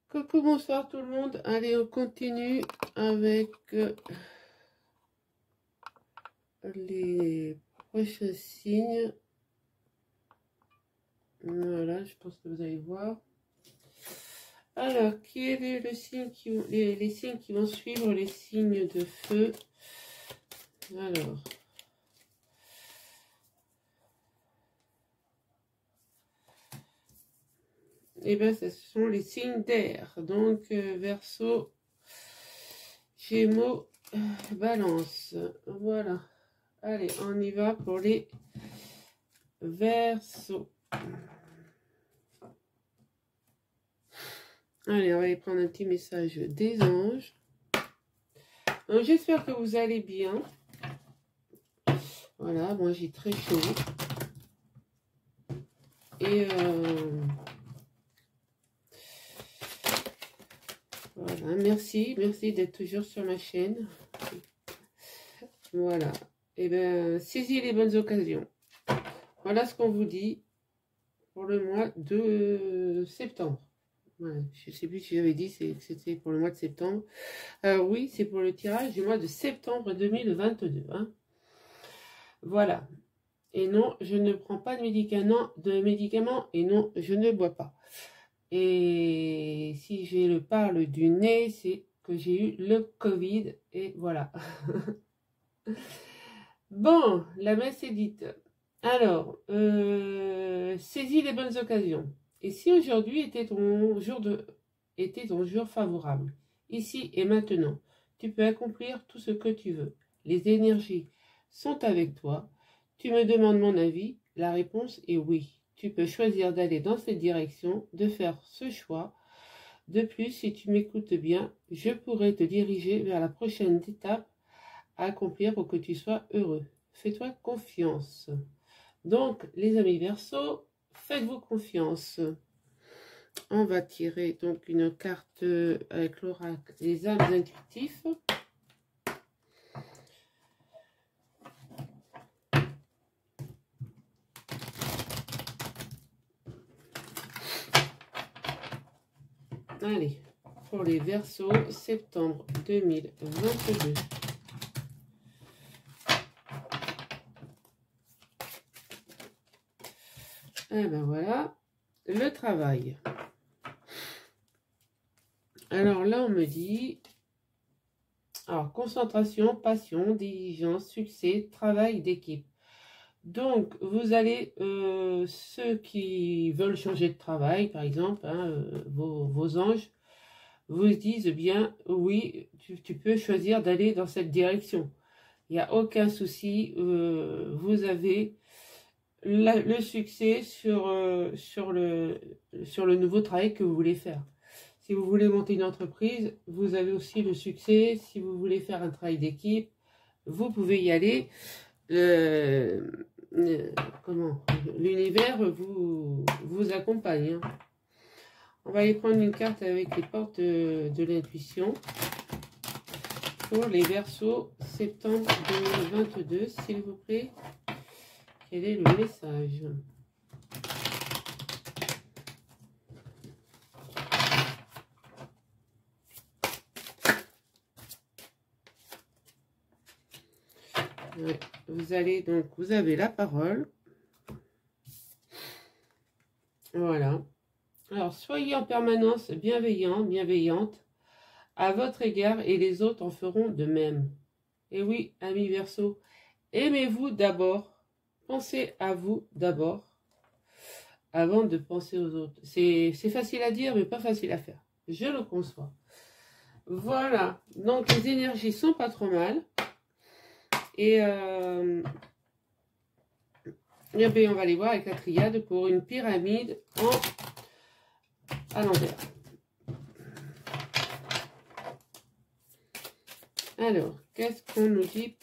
Coucou, bonsoir tout le monde. Allez, on continue avec les prochains signes. Voilà, je pense que vous allez voir. Alors, quel est le signe les signes qui vont suivre les signes de feu? Alors, eh bien, ce sont les signes d'air. Donc, Verseau, Gémeaux, Balance. Voilà. Allez, on y va pour les Verseaux. Allez, on va aller prendre un petit message des anges. J'espère que vous allez bien. Voilà, moi j'ai très chaud. Et voilà, merci d'être toujours sur ma chaîne. Voilà. Et bien, saisis les bonnes occasions. Voilà ce qu'on vous dit pour le mois de septembre. Ouais, je ne sais plus si j'avais dit que c'était pour le mois de septembre. Oui, c'est pour le tirage du mois de septembre 2022. Hein. Voilà. Et non, je ne prends pas de médicaments et non, je ne bois pas. Et si je parle du nez, c'est que j'ai eu le Covid et voilà. Bon, la messe est dite. Alors, saisis les bonnes occasions. Et si aujourd'hui était ton jour favorable, ici et maintenant, tu peux accomplir tout ce que tu veux. Les énergies sont avec toi. Tu me demandes mon avis. La réponse est oui. Tu peux choisir d'aller dans cette direction, de faire ce choix. De plus, si tu m'écoutes bien, je pourrais te diriger vers la prochaine étape à accomplir pour que tu sois heureux. Fais-toi confiance. Donc, les amis Verseaux, faites-vous confiance. On va tirer donc une carte avec l'oracle des âmes intuitifs. Allez, pour les Verseaux, septembre 2022. Et ben voilà, le travail. Alors là, on me dit, alors concentration, passion, diligence, succès, travail d'équipe. Donc, vous allez, ceux qui veulent changer de travail, par exemple, hein, vos anges, vous disent bien, oui, tu peux choisir d'aller dans cette direction. Il n'y a aucun souci, vous avez le succès sur le nouveau travail que vous voulez faire. Si vous voulez monter une entreprise, vous avez aussi le succès. Si vous voulez faire un travail d'équipe, vous pouvez y aller. L'univers vous accompagne. Hein. On va aller prendre une carte avec les portes de l'intuition pour les Verseaux septembre 2022, s'il vous plaît. Quel est le message? Ouais, vous avez la parole. Voilà. Alors, soyez en permanence bienveillante à votre égard et les autres en feront de même. Et oui, amis Verseaux, aimez-vous d'abord. Pensez à vous d'abord avant de penser aux autres. C'est facile à dire, mais pas facile à faire. Je le conçois. Voilà. Donc, les énergies sont pas trop mal. Et bien, on va aller voir avec la triade pour une pyramide à l'envers. Alors, qu'est-ce qu'on nous dit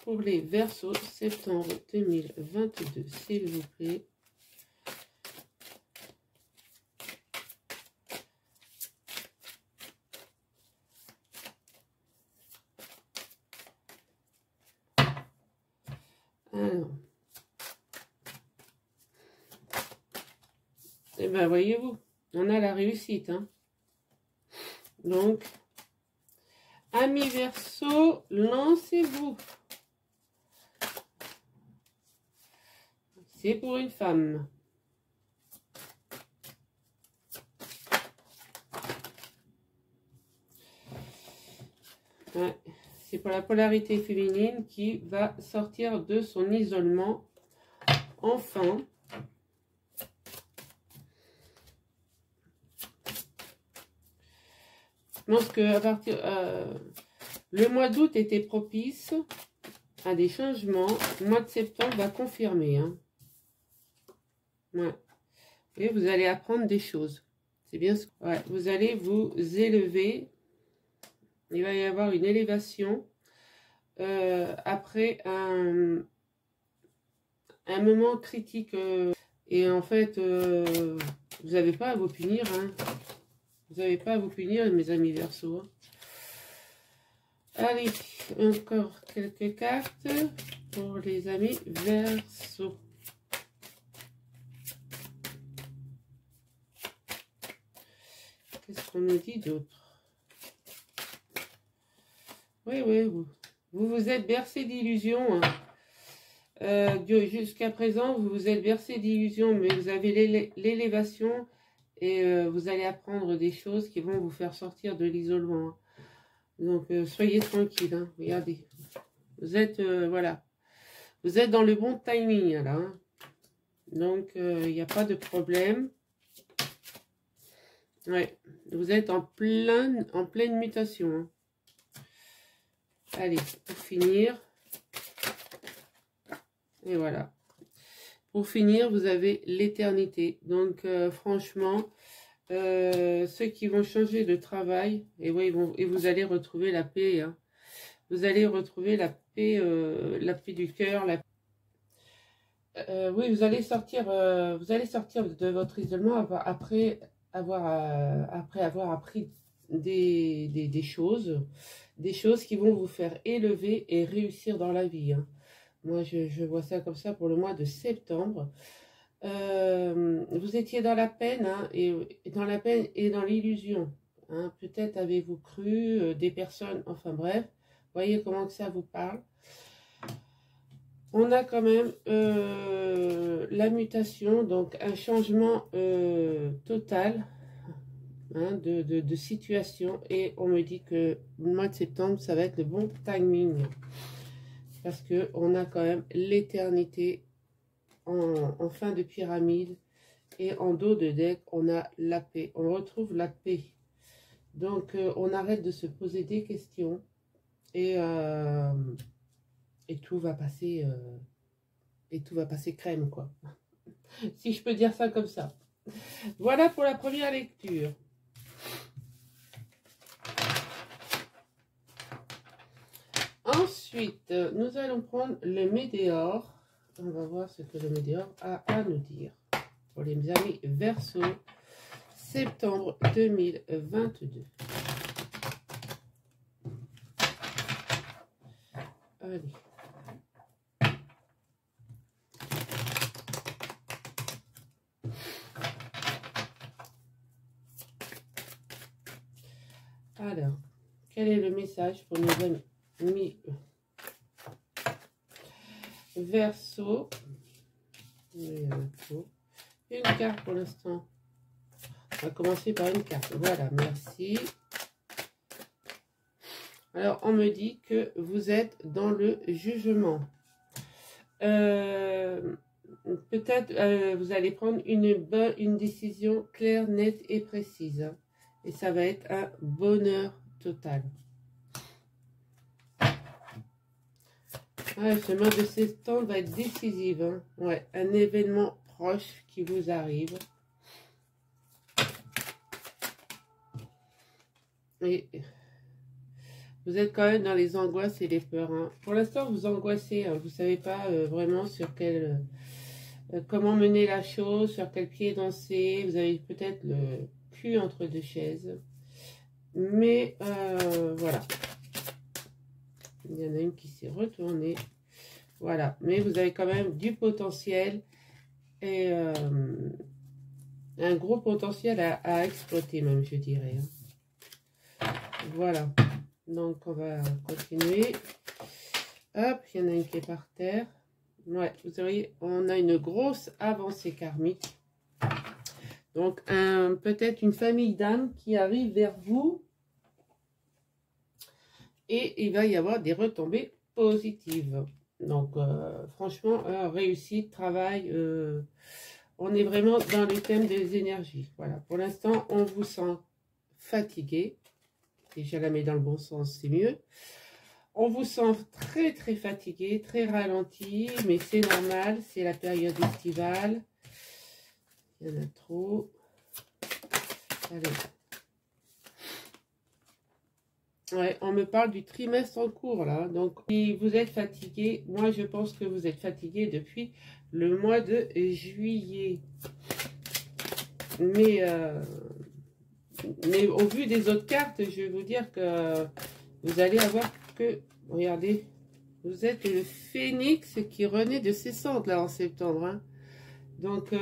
pour les Verseaux septembre 2022, s'il vous plaît? Alors, eh bien, voyez-vous, on a la réussite. Hein. Donc, amis Verseau, lancez-vous. C'est pour une femme. Ouais, c'est pour la polarité féminine qui va sortir de son isolement. Enfin. Je pense que à partir le mois d'août était propice à des changements. Le mois de septembre va confirmer. Hein. Ouais. Et vous allez apprendre des choses. C'est bien ce que... Ouais, vous allez vous élever. Il va y avoir une élévation après un moment critique. Et en fait, vous n'avez pas à vous punir. Hein. Vous n'avez pas à vous punir, mes amis Verseau. Hein. Allez, encore quelques cartes pour les amis Verseau. Qu'est-ce qu'on nous dit d'autre? Oui, vous vous êtes bercé d'illusions. Hein. Jusqu'à présent, vous vous êtes bercé d'illusions, mais vous avez l'élévation et vous allez apprendre des choses qui vont vous faire sortir de l'isolement. Hein. Donc, soyez tranquille. Hein. Regardez, vous êtes, voilà, vous êtes dans le bon timing, là. Hein. Donc, il n'y a pas de problème. Ouais, vous êtes en pleine mutation. Hein. Allez, pour finir. Et voilà. Pour finir, vous avez l'éternité. Donc, franchement, ceux qui vont changer de travail, et, ouais, et vous allez retrouver la paix. Hein. Vous allez retrouver la paix du cœur. Oui, vous allez sortir de votre isolement après avoir appris des choses qui vont vous faire élever et réussir dans la vie. Hein. Moi, je vois ça comme ça pour le mois de septembre. Vous étiez dans la peine, hein, et dans l'illusion. Hein. Peut-être avez-vous cru des personnes, enfin bref, voyez comment que ça vous parle. On a quand même la mutation, donc un changement total, hein, de situation. Et on me dit que le mois de septembre, ça va être le bon timing. Parce qu'on a quand même l'éternité en fin de pyramide. Et en dos de deck, on a la paix. On retrouve la paix. Donc, on arrête de se poser des questions. Et tout va passer... et tout va passer crème, quoi. Si je peux dire ça comme ça. Voilà pour la première lecture. Ensuite, nous allons prendre le météore. On va voir ce que le météore a à nous dire. Pour les amis Verseau, septembre 2022. Allez. Alors, quel est le message pour nos amis Verseau? Une carte pour l'instant. On va commencer par une carte. Voilà, merci. Alors, on me dit que vous êtes dans le jugement. Peut-être vous allez prendre une décision claire, nette et précise. Et ça va être un bonheur total. Ouais, ce mois de septembre va être décisif. Hein. Ouais, un événement proche qui vous arrive. Et vous êtes quand même dans les angoisses et les peurs. Hein. Pour l'instant, vous angoissez. Hein. Vous ne savez pas vraiment sur comment mener la chose, sur quel pied danser. Vous avez peut-être le cul entre deux chaises. Mais voilà. Il y en a une qui s'est retournée. Voilà. Mais vous avez quand même du potentiel. Et un gros potentiel à exploiter même, je dirais. Hein. Voilà. Donc, on va continuer. Hop, il y en a une qui est par terre. Ouais, vous voyez, on a une grosse avancée karmique. Donc, peut-être une famille d'âmes qui arrive vers vous. Et il va y avoir des retombées positives. Donc, franchement, réussite, travail, on est vraiment dans le thème des énergies. Voilà, pour l'instant, on vous sent fatigué. Déjà, la met dans le bon sens, c'est mieux. On vous sent très, très fatigué, très ralenti, mais c'est normal, c'est la période estivale. Il y en a trop. Allez. Ouais, on me parle du trimestre en cours, là. Donc, si vous êtes fatigué, moi, je pense que vous êtes fatigué depuis le mois de juillet. Mais au vu des autres cartes, je vais vous dire que vous allez avoir que... Regardez, vous êtes le phénix qui renaît de ses cendres, là, en septembre. Hein. Donc,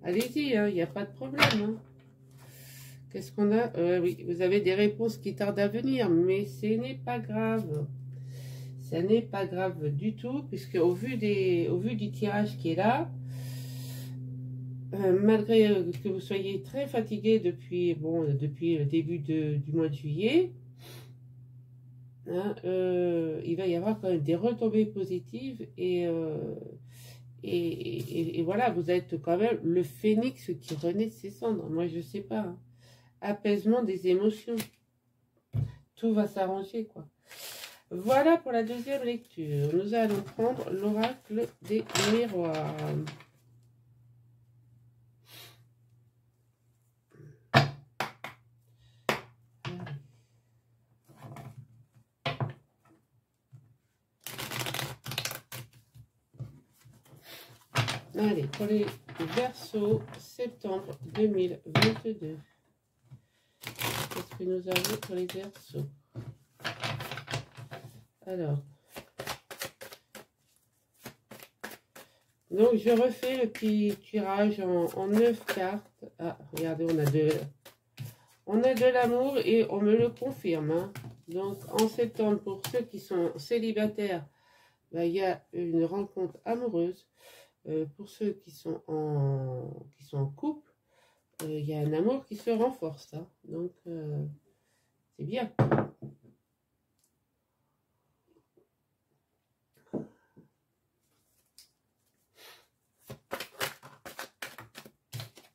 allez-y, hein, il n'y a pas de problème. Hein. Qu'est-ce qu'on a? Oui, vous avez des réponses qui tardent à venir, mais ce n'est pas grave. Ce n'est pas grave du tout, puisque au vu du tirage qui est là, malgré que vous soyez très fatigué depuis le début du mois de juillet, hein, il va y avoir quand même des retombées positives et voilà, vous êtes quand même le phénix qui renaît de ses cendres. Moi, je ne sais pas. Hein. Apaisement des émotions. Tout va s'arranger, quoi. Voilà pour la deuxième lecture. Nous allons prendre l'oracle des miroirs. Allez, pour les Verseaux, septembre 2022. Qu'est-ce que nous avons pour les Verseaux? Alors, donc je refais le petit tirage en 9 cartes. Ah, regardez, on a de l'amour et on me le confirme. Hein. Donc, en septembre, pour ceux qui sont célibataires, bah, il y a une rencontre amoureuse. Pour ceux qui sont en couple, il y a un amour qui se renforce. Hein. Donc, c'est bien.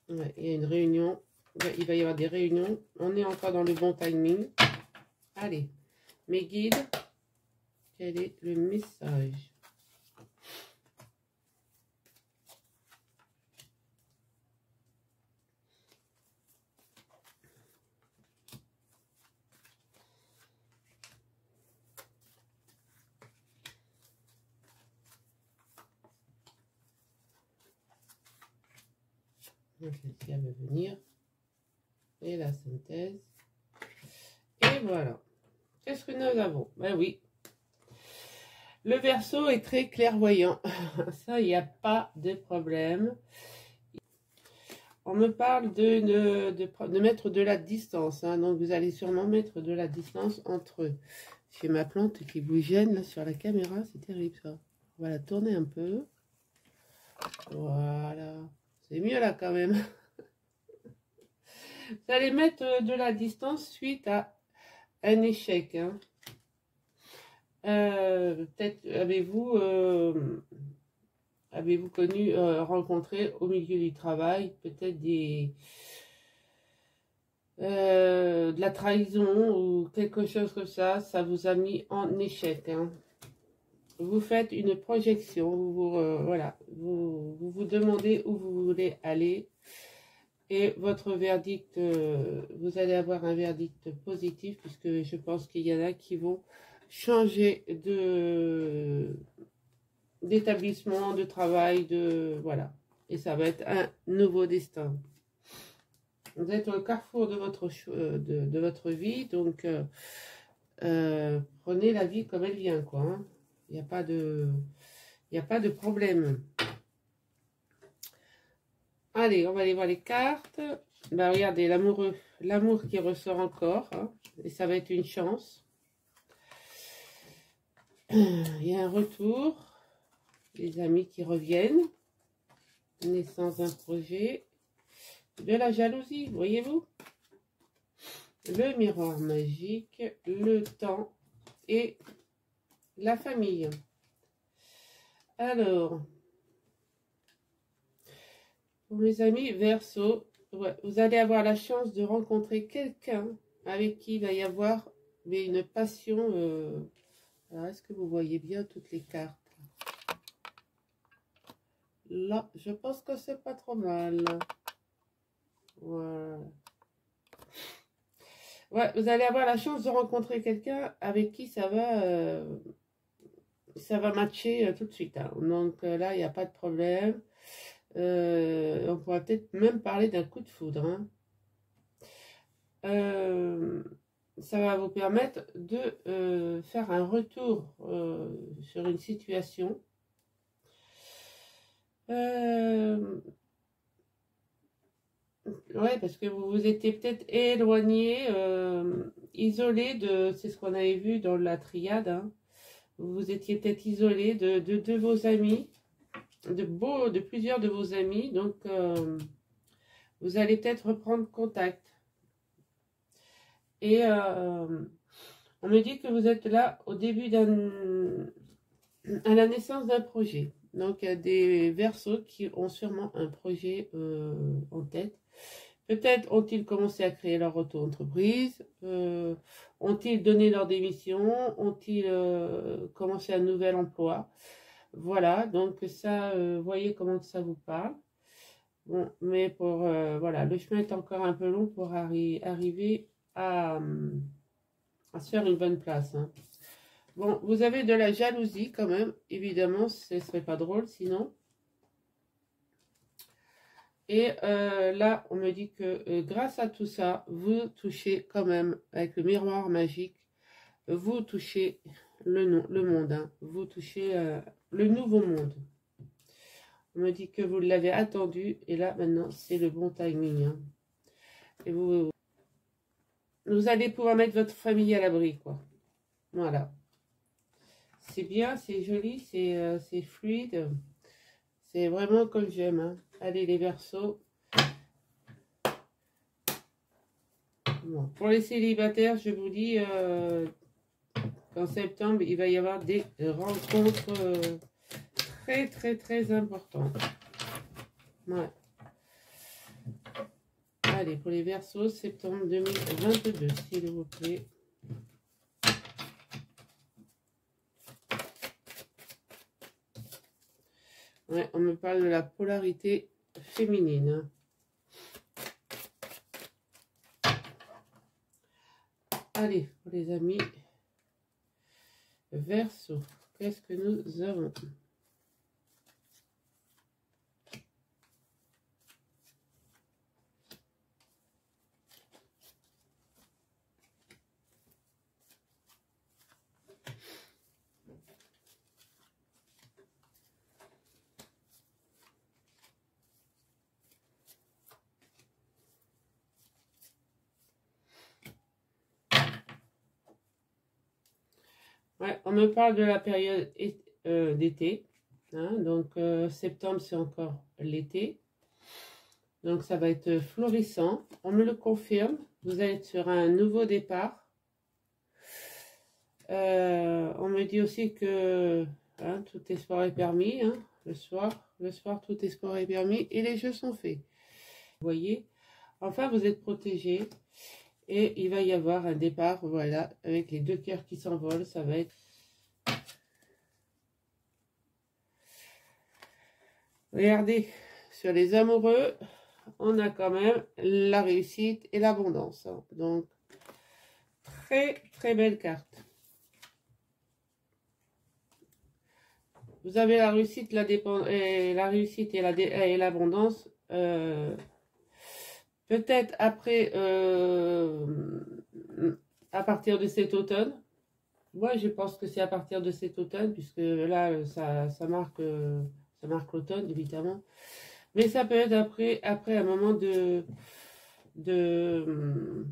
Ouais, il y a une réunion. Il va y avoir des réunions. On est encore dans le bon timing. Allez, mes guides, quel est le message? Celle-ci va venir. Et la synthèse. Et voilà. Qu'est-ce que nous avons? Ben oui. Le Verseau est très clairvoyant. Ça, il n'y a pas de problème. On me parle de mettre de la distance. Hein. Donc, vous allez sûrement mettre de la distance entre... J'ai ma plante qui vous gêne là sur la caméra. C'est terrible, ça. On va la tourner un peu. Voilà. C'est mieux là, quand même. Vous allez mettre de la distance suite à un échec. Hein. Peut-être avez-vous connu, rencontré au milieu du travail, peut-être de la trahison ou quelque chose comme ça vous a mis en échec. Hein. Vous faites une projection, voilà, vous demandez où vous voulez aller. Et votre verdict, vous allez avoir un verdict positif, puisque je pense qu'il y en a qui vont changer d'établissement, de travail, voilà. Et ça va être un nouveau destin. Vous êtes au carrefour de votre vie, donc prenez la vie comme elle vient, quoi. Hein. Il n'y a pas de problème. Allez, on va aller voir les cartes. Bah, regardez, l'amoureux. l'amour qui ressort encore, hein, et ça va être une chance. Il y a un retour, les amis qui reviennent, naissance d'un projet, de la jalousie, voyez-vous? Le miroir magique, le temps et la famille. Alors, pour mes amis Verseau, ouais, vous allez avoir la chance de rencontrer quelqu'un avec qui il va y avoir une passion. Alors, est-ce que vous voyez bien toutes les cartes? Là, je pense que c'est pas trop mal. Voilà. Ouais, vous allez avoir la chance de rencontrer quelqu'un avec qui ça va matcher tout de suite, hein. Donc là, il n'y a pas de problème. On pourra peut-être même parler d'un coup de foudre, hein. Ça va vous permettre de faire un retour sur une situation. Ouais, parce que vous vous étiez peut-être éloigné, isolé de, c'est ce qu'on avait vu dans la triade, hein. Vous vous étiez peut-être isolé de vos amis, de plusieurs de vos amis, donc vous allez peut-être reprendre contact. Et on me dit que vous êtes là au début à la naissance d'un projet. Donc, il y a des Verseaux qui ont sûrement un projet en tête. Peut-être ont-ils commencé à créer leur auto-entreprise, ont-ils donné leur démission, ont-ils commencé un nouvel emploi. Voilà, donc ça, voyez comment ça vous parle. Bon, mais pour, voilà, le chemin est encore un peu long pour arriver à se faire une bonne place, hein. Bon, vous avez de la jalousie quand même, évidemment, ce ne serait pas drôle sinon. Et là, on me dit que grâce à tout ça, vous touchez quand même, avec le miroir magique, vous touchez le monde, hein. Vous touchez le nouveau monde. On me dit que vous l'avez attendu, et là, maintenant, c'est le bon timing, hein. Et vous allez pouvoir mettre votre famille à l'abri, quoi. Voilà. C'est bien, c'est joli, c'est fluide. C'est vraiment comme j'aime, hein. Allez, les Verseaux. Bon, pour les célibataires, je vous dis qu'en septembre, il va y avoir des rencontres très, très, très importantes. Ouais. Allez, pour les Verseaux, septembre 2022, s'il vous plaît. Ouais, on me parle de la polarité féminine. Allez, pour les amis Verseaux, qu'est-ce que nous avons? Ouais, on me parle de la période d'été, hein, donc septembre c'est encore l'été, donc ça va être florissant. On me le confirme, vous allez être sur un nouveau départ. On me dit aussi que hein, tout espoir est permis, hein, le soir tout espoir est permis et les jeux sont faits. Vous voyez, enfin vous êtes protégé. Et il va y avoir un départ, voilà, avec les deux cœurs qui s'envolent, ça va être... Regardez, sur les amoureux, on a quand même la réussite et l'abondance, hein. Donc, très, très belle carte. Vous avez la réussite, la réussite et l'abondance. Peut-être après, à partir de cet automne. Moi, je pense que c'est à partir de cet automne, puisque là, ça marque l'automne, évidemment. Mais ça peut être après un moment de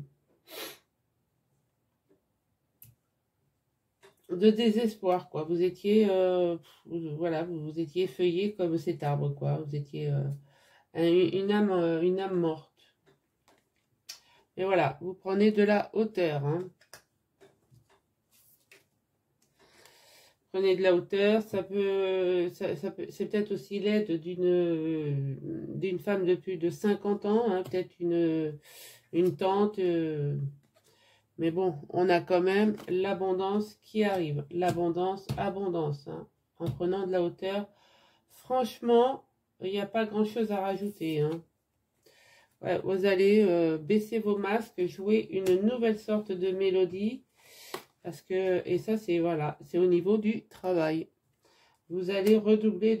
désespoir, quoi. Vous étiez, voilà, vous étiez effeuillé comme cet arbre, quoi. Vous étiez une âme morte. Et voilà, vous prenez de la hauteur, hein. Prenez de la hauteur, ça peut, c'est peut-être aussi l'aide d'une femme de plus de 50 ans, hein, peut-être une tante. Mais bon, on a quand même l'abondance qui arrive. L'abondance, abondance, hein, en prenant de la hauteur. Franchement, il n'y a pas grand-chose à rajouter, hein. Ouais, vous allez baisser vos masques, jouer une nouvelle sorte de mélodie. Parce que, et ça, c'est voilà, c'est au niveau du travail. Vous allez redoubler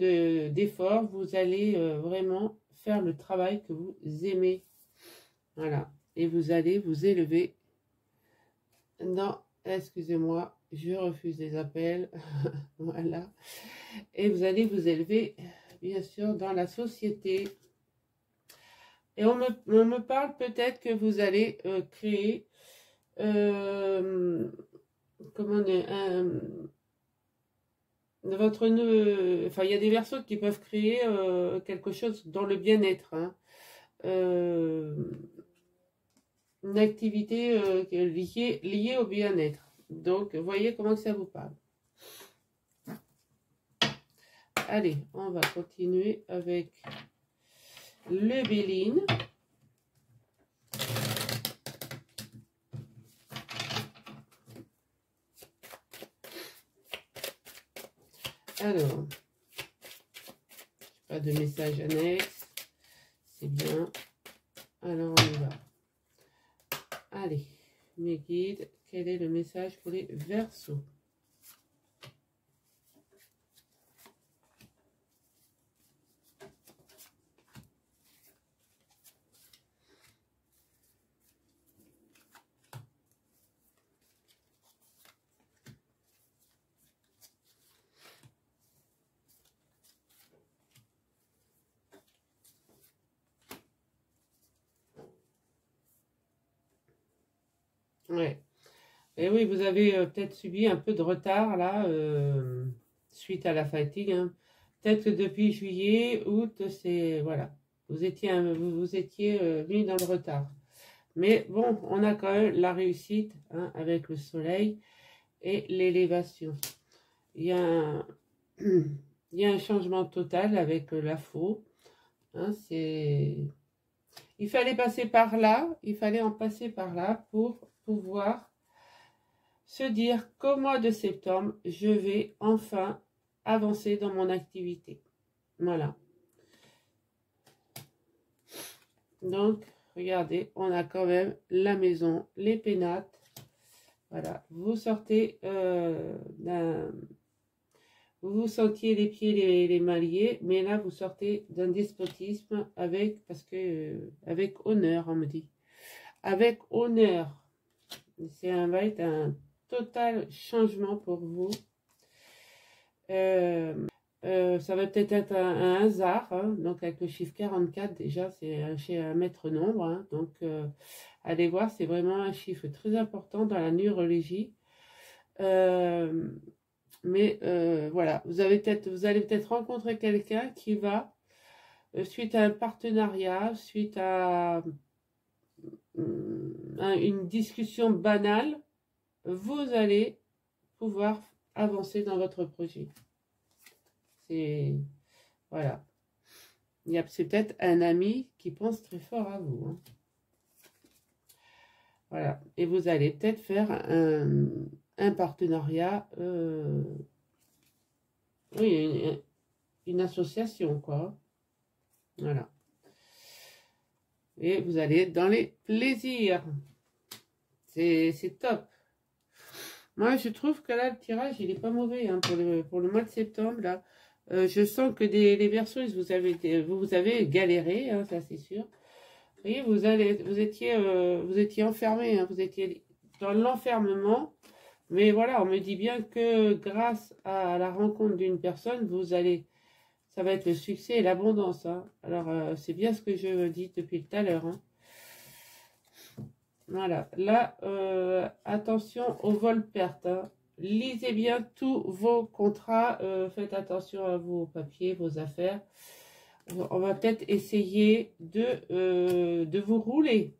d'efforts. Vous allez vraiment faire le travail que vous aimez. Voilà. Et vous allez vous élever dans, excusez-moi, je refuse les appels. Voilà. Et vous allez vous élever, bien sûr, dans la société. Et on me parle peut-être que vous allez créer, comment dire, votre enfin, il y a des verseaux qui peuvent créer quelque chose dans le bien-être, hein. Une activité liée au bien-être. Donc, voyez comment ça vous parle. Allez, on va continuer avec le Béline. Alors, pas de message annexe, c'est bien. Alors, on y va. Allez, mes guides, quel est le message pour les Verseaux? Ouais. Et oui, vous avez peut-être subi un peu de retard là, suite à la fatigue, hein. Peut-être que depuis juillet, août, c'est voilà, vous étiez mis dans le retard. Mais bon, on a quand même la réussite, hein, avec le soleil et l'élévation. Il y a un, il y a un changement total avec la faux, hein, il fallait passer par là, il fallait en passer par là pour pouvoir se dire qu'au mois de septembre, je vais enfin avancer dans mon activité. Voilà. Donc, regardez, on a quand même la maison, les pénates. Voilà, vous sortez vous vous sentiez les pieds les mains liés, mais là vous sortez d'un despotisme avec honneur, on me dit. Avec honneur. Va être un total changement pour vous. Ça va peut-être être un hasard, hein. Donc avec le chiffre 44 déjà c'est un maître nombre, hein. Donc allez voir, c'est vraiment un chiffre très important dans la numérologie. Mais voilà, vous allez peut-être rencontrer quelqu'un qui va, suite à un partenariat, suite à une discussion banale, vous allez pouvoir avancer dans votre projet. C'est voilà. C'est peut-être un ami qui pense très fort à vous, hein. Voilà. Et vous allez peut-être faire un partenariat, oui, une association, quoi. Voilà. Et vous allez être dans les plaisirs. C'est top. Moi, je trouve que là, le tirage, il est pas mauvais, hein, pour le mois de septembre, là. Je sens que les Verseaux, vous avez galéré, hein, ça c'est sûr. Vous voyez, vous étiez enfermé, hein, vous étiez dans l'enfermement. Mais voilà, on me dit bien que grâce à la rencontre d'une personne, ça va être le succès et l'abondance, hein. Alors, c'est bien ce que je dis depuis tout à l'heure, hein. Voilà. Là, attention au vol-perte. Hein. Lisez bien tous vos contrats. Faites attention à vos papiers, vos affaires. On va peut-être essayer de vous rouler.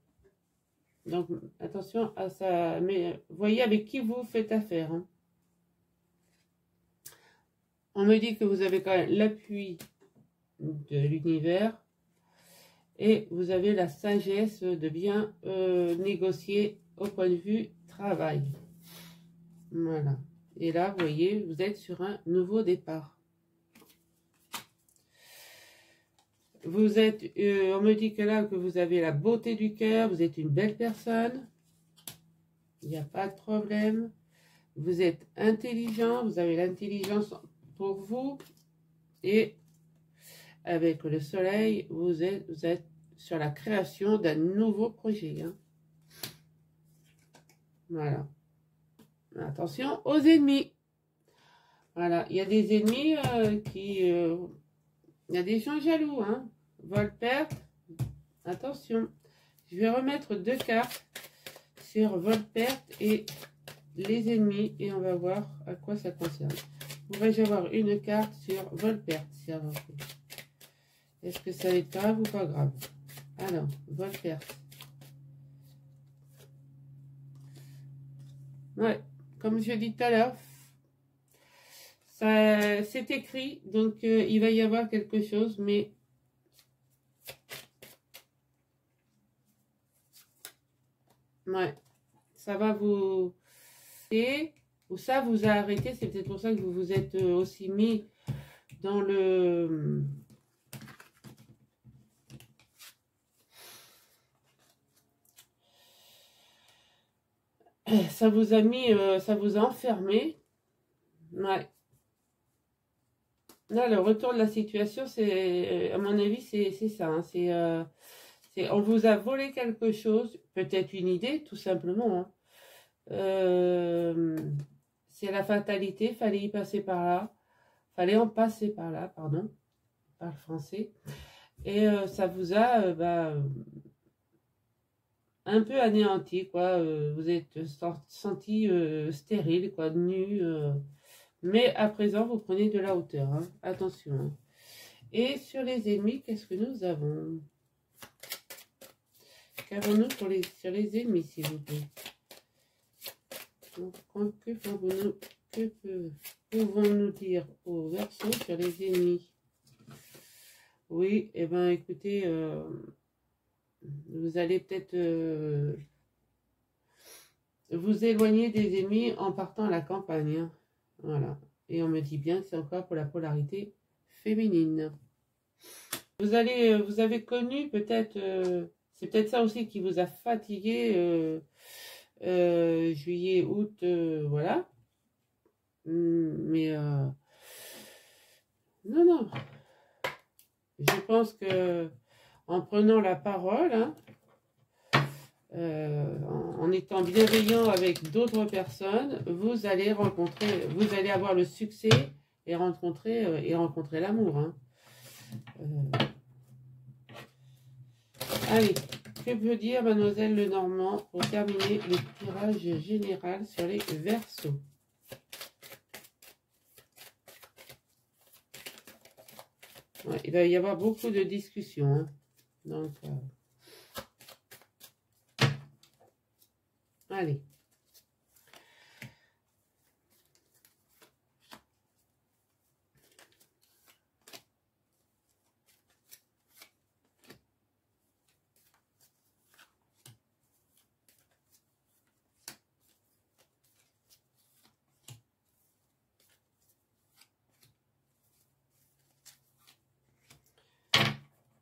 Donc, attention à ça. Mais voyez avec qui vous faites affaire. Hein. On me dit que vous avez quand même l'appui de l'univers. Et vous avez la sagesse de bien négocier au point de vue travail. Voilà. Et là, vous voyez, vous êtes sur un nouveau départ. Vous êtes, on me dit que là, que vous avez la beauté du cœur, vous êtes une belle personne. Il n'y a pas de problème. Vous êtes intelligent, vous avez l'intelligence pour vous. Et avec le soleil, vous êtes sur la création d'un nouveau projet. Hein. Voilà. Attention aux ennemis. Voilà, il y a des ennemis il y a des gens jaloux. Hein. Vol-perte, attention. Je vais remettre 2 cartes sur vol-perte et les ennemis. Et on va voir à quoi ça concerne. Pourrais-je avoir une carte sur vol-perte? Est-ce que ça va être grave ou pas grave? Alors, vol-perte. Ouais, comme je dis tout à l'heure, c'est écrit, donc il va y avoir quelque chose, mais ouais, ça va vous... ou ça vous a arrêté, c'est peut-être pour ça que vous vous êtes aussi mis dans le... Ça vous a mis, ça vous a enfermé. Ouais. Là, le retour de la situation, c'est, à mon avis, c'est ça. Hein, on vous a volé quelque chose, peut-être une idée, tout simplement. Hein. C'est la fatalité, fallait y passer par là. Fallait en passer par là, pardon, par le français. Et ça vous a un peu anéanti, quoi. Vous êtes senti stérile, quoi, nu. Mais à présent, vous prenez de la hauteur. Hein. Attention. Hein. Et sur les ennemis, qu'est-ce que nous avons? Qu'avons-nous sur les ennemis, s'il vous plaît? Donc, que pouvons-nous dire au Verseau sur les ennemis? Oui, eh bien, écoutez, vous allez peut-être vous éloigner des ennemis en partant à la campagne. Hein. Voilà. Et on me dit bien que c'est encore pour la polarité féminine. Vous avez connu peut-être, c'est peut-être ça aussi qui vous a fatigué, juillet, août, voilà. Mais, non. Je pense que en prenant la parole, hein, en étant bienveillant avec d'autres personnes, vous allez avoir le succès et rencontrer l'amour. Hein. Allez, que peut dire Mademoiselle Lenormand pour terminer le tirage général sur les Verseaux? Ouais, il va y avoir beaucoup de discussions. Hein. Donc, allez.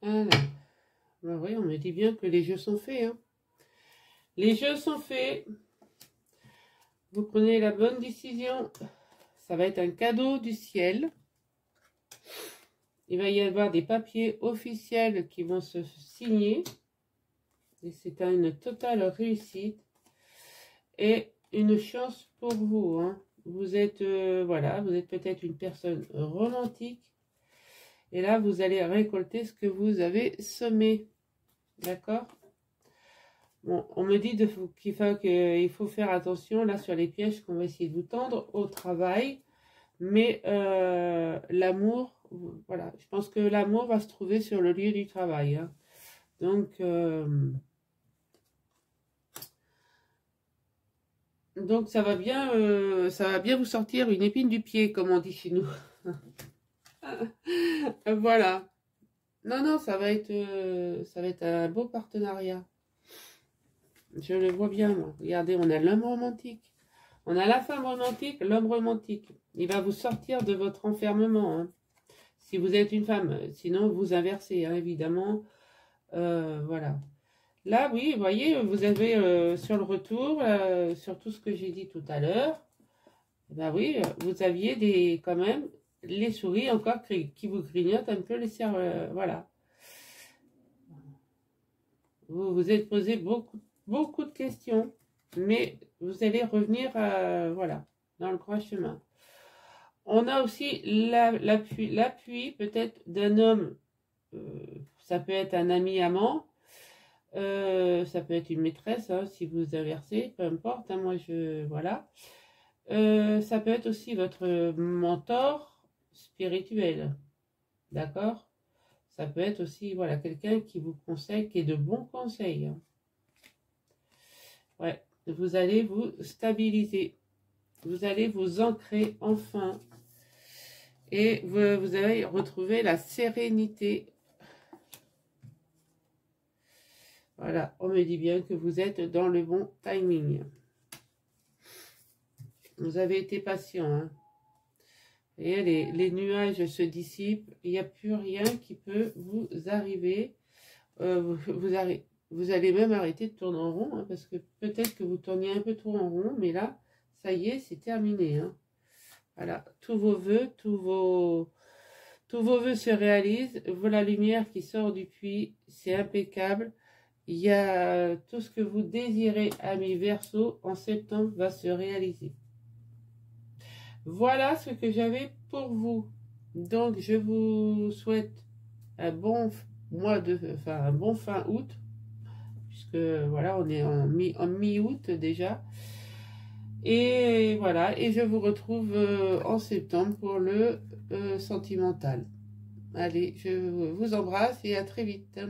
Alors, ben oui, on me dit bien que les jeux sont faits. Hein. Les jeux sont faits. Vous prenez la bonne décision. Ça va être un cadeau du ciel. Il va y avoir des papiers officiels qui vont se signer. Et c'est une totale réussite. Et une chance pour vous. Hein. Vous êtes, voilà, vous êtes peut-être une personne romantique. Et là, vous allez récolter ce que vous avez semé. D'accord? Bon, on me dit qu'il faut faire attention là sur les pièges qu'on va essayer de vous tendre au travail. Mais l'amour, voilà, je pense que l'amour va se trouver sur le lieu du travail. Hein. Donc ça va bien vous sortir une épine du pied, comme on dit chez nous. Voilà. Non, non, ça va être un beau partenariat. Je le vois bien, moi. Regardez, on a l'homme romantique. On a la femme romantique, l'homme romantique. Il va vous sortir de votre enfermement. Hein. Si vous êtes une femme, sinon vous inversez, hein, évidemment. Voilà. Là, oui, vous voyez, vous avez sur le retour, sur tout ce que j'ai dit tout à l'heure, ben oui, vous aviez quand même les souris encore qui vous grignotent un peu les cerveaux. Voilà. Vous vous êtes posé beaucoup de questions, mais vous allez revenir, voilà, dans le droit chemin. On a aussi l'appui peut-être d'un homme, ça peut être un ami amant, ça peut être une maîtresse, hein, si vous inversez, peu importe, hein, moi voilà. Ça peut être aussi votre mentor spirituel, d'accord? Ça peut être aussi, voilà, quelqu'un qui vous conseille, qui est de bons conseils. Hein. Ouais, vous allez vous stabiliser, vous allez vous ancrer enfin, et vous allez retrouver la sérénité. Voilà, on me dit bien que vous êtes dans le bon timing. Vous avez été patient. Hein. Et les nuages se dissipent. Il n'y a plus rien qui peut vous arriver. Vous allez même arrêter de tourner en rond. Hein, parce que peut-être que vous tourniez un peu trop en rond. Mais là, ça y est, c'est terminé. Hein. Voilà, tous vos vœux se réalisent. Voilà la lumière qui sort du puits. C'est impeccable. Il y a tout ce que vous désirez, ami Verseau, en septembre va se réaliser. Voilà ce que j'avais pour vous. Donc, je vous souhaite un bon un bon fin août, puisque voilà, on est en mi-août déjà. Et voilà, et je vous retrouve en septembre pour le sentimental. Allez, je vous embrasse et à très vite.